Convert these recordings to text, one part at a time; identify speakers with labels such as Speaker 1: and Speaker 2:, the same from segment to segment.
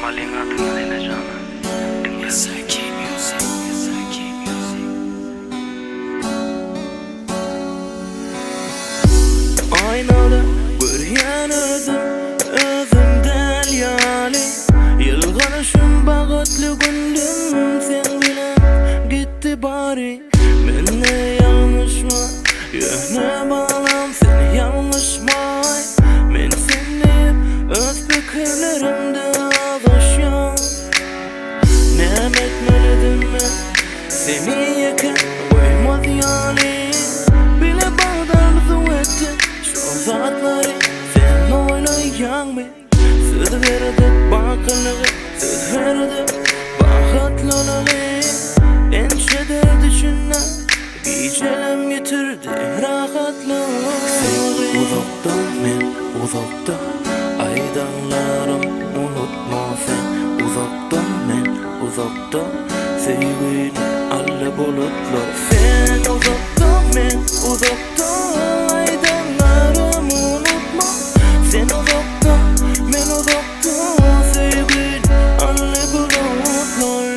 Speaker 1: Malin adıma ne canım.
Speaker 2: Aynalı görýän özümden ýaly ýylganyşym bagatly gündüm sen bilen gitti bari. Menne ýalňyşma ýöne balam seni ýalňyşmay. Men seni öz pikirlerimde adaşýan. Näme etmelidim men seni ýeken goýmaz ýaly. Bile bağdarlı ettin şu zatları sen oynayanmy? Söz verdim bakılığı, söz verdim bakatlılığı. Ençede düşünen giycelem getirdi rahatlığı. Uzaktan men uzakta aydanlarım unutma sen. Uzaktan men uzakta sevgili alle bulutlar. Sen uzaktan men uzakta aydanlarım unutma. Sen uzakta men uzakta sevgili alle bulutlar.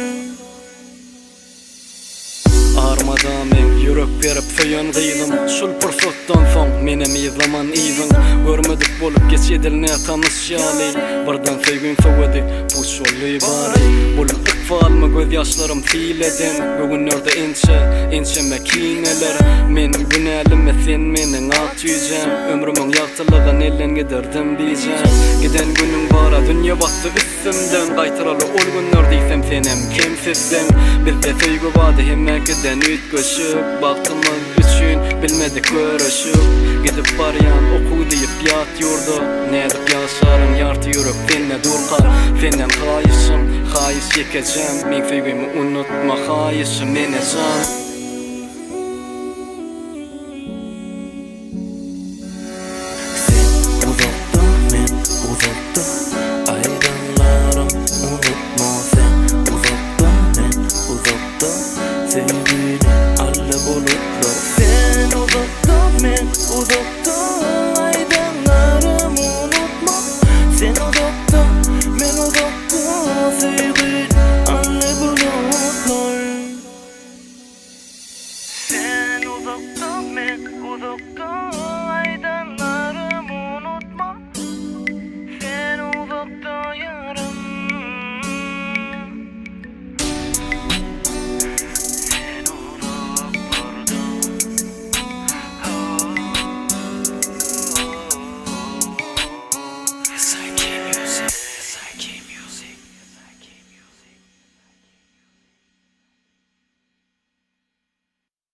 Speaker 3: Armada men yürek berip söýen gyýdym. Şol pursatdan soň menem zaman iýdin. Görmedik bolup geçedilne tanışýaly. Birden söýgün söwedi bu şolly bary. Bolup ykfalmy göz ýaşlarym filedin. Bugünlerde ençe mekineler. Men günälime sen meniň ak ýüzem. Ömrümiň ýagtylygyny ellen giderdim diýjem. Giden günüm bara dünýä batdy üstümden. Gaýtyraly ol günler diýsem senem kimsizden. Bizde söýgü bady hemmekiden ütgöşüp. Bagtymyz üçün bilmedik görüşüp. Gidip barýan okuw diýip ýat ýurdu. Nädip ýaşarym ýarty ýürek senne durkar. Senden haýyşym haýyş ýekejem. Men söýgümi unutma haýyşym mene can.